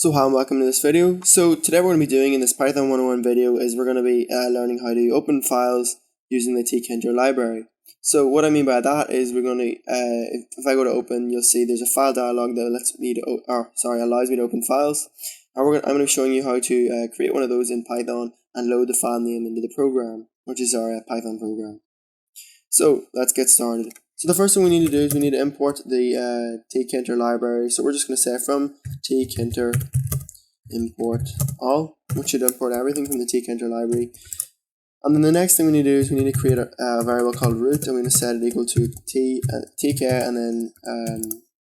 Welcome to this video. So today we're going to be doing in this Python 101 video is we're going to be learning how to open files using the tkinter library. So what I mean by that is we're going to, if I go to open, you'll see there's a file dialog that allows me to open files. And I'm going to be showing you how to create one of those in Python and load the file name into the program, which is our Python program. So let's get started. So the first thing we need to do is we need to import the tkinter library. So we're just going to say from tkinter import all, which should import everything from the tkinter library. And then the next thing we need to do is we need to create a variable called root, and we're going to set it equal to tk and then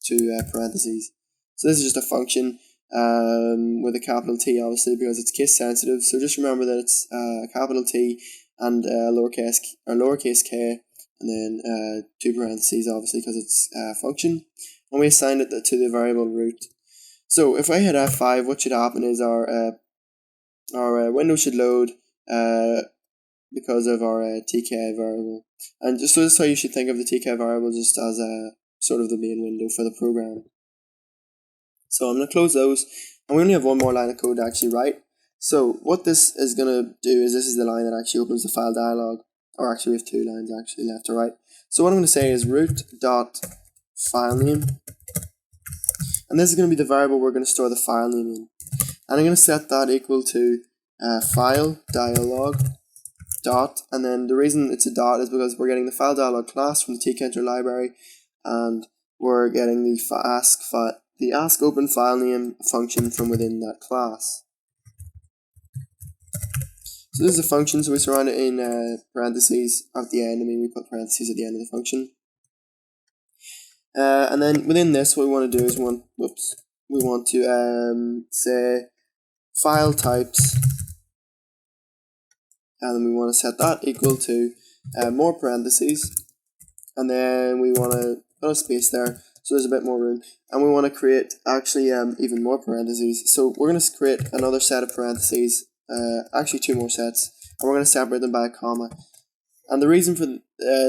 two parentheses. So this is just a function with a capital T, obviously, because it's case sensitive. So just remember that it's capital T and lowercase k, and then two parentheses, obviously, because it's a function. And we assigned it to the variable root. So if I hit F5, what should happen is our window should load because of our tk variable. And so this is how you should think of the tk variable, just as a sort of the main window for the program. So I'm going to close those, and we only have one more line of code to actually write. So what this is going to do is this is the line that actually opens the file dialog, or actually we have two lines actually left to right. So what I'm going to say is root.filename, and this is going to be the variable we're going to store the file name in. And I'm going to set that equal to file dialog dot, and then the reason it's a dot is because we're getting the file dialog class from the tkinter library, and we're getting the ask open file name function from within that class. So this is a function, so we surround it in parentheses at the end. We put parentheses at the end of the function. And then within this, what we want to do is we want to say file types, and then we want to set that equal to more parentheses, and then we want to put a space there so there's a bit more room, and we want to create actually even more parentheses. So we're going to create another set of parentheses, actually two more sets, and we're going to separate them by a comma. And the reason for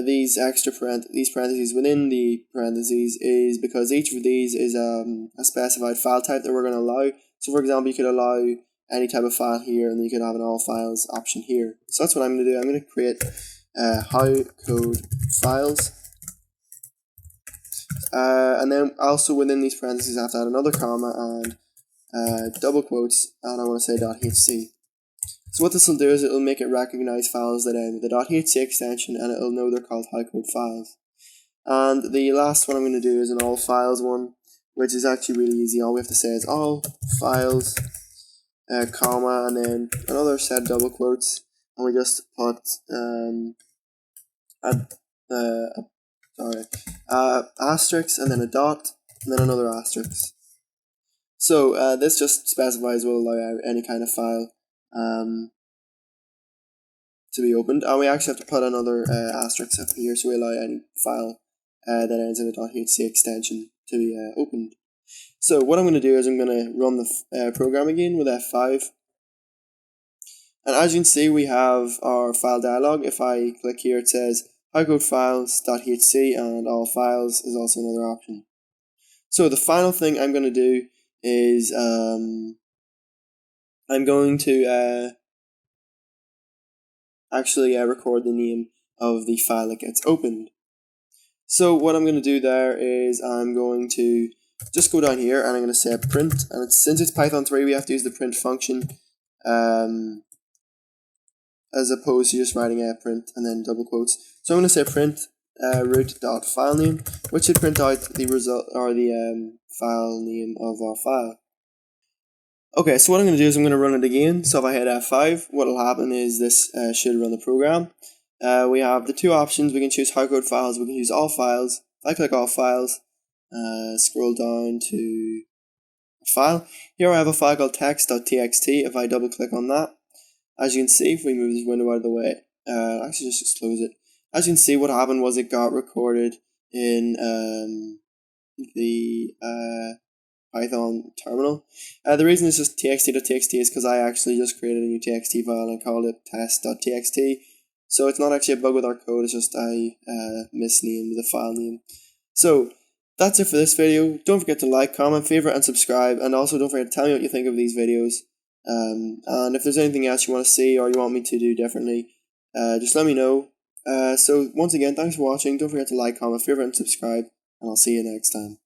these parentheses within the parentheses is because each of these is a specified file type that we're going to allow. So for example, you could allow any type of file here, and then you could have an all files option here. So that's what I'm going to do. I'm going to create howCode files. And then also within these parentheses I have to add another comma and double quotes, and I want to say .hc. So what this will do is it will make it recognize files that end with the .hc extension, and it will know they're called howCode files. And the last one I'm going to do is an all files one, which is actually really easy. All we have to say is all files, comma, and then another set of double quotes, and we just put asterisk, and then a dot, and then another asterisk. So this just specifies will allow any kind of file to be opened, and we actually have to put another asterisk up here, so we allow any file that ends in a .hc extension to be opened. So what I'm going to do is I'm going to run the program again with F5, and as you can see we have our file dialog. If I click here, it says howCode files.hc, and all files is also another option. So the final thing I'm going to do is I'm going to actually record the name of the file that gets opened. So what I'm going to do there is I'm going to just go down here, and I'm going to say print, and since it's Python 3 we have to use the print function as opposed to just writing a print and then double quotes. So I'm going to say print root.filename, which should print out the result, or the file name of our file. Okay, so what I'm going to do is I'm going to run it again. So if I hit F5, what will happen is this should run the program. We have the two options. We can choose howCode files, we can use all files. If I click all files, scroll down to a file. Here I have a file called text.txt. If I double click on that, as you can see, if we move this window out of the way, actually just close it. As you can see, what happened was it got recorded in the Python terminal. The reason it's just txt.txt is because I actually just created a new txt file and I called it test.txt. So it's not actually a bug with our code, it's just I misnamed the file name. So that's it for this video. Don't forget to like, comment, favorite, and subscribe, and also don't forget to tell me what you think of these videos. And if there's anything else you want to see or you want me to do differently, just let me know. So once again, thanks for watching. Don't forget to like, comment, favorite, and subscribe, and I'll see you next time.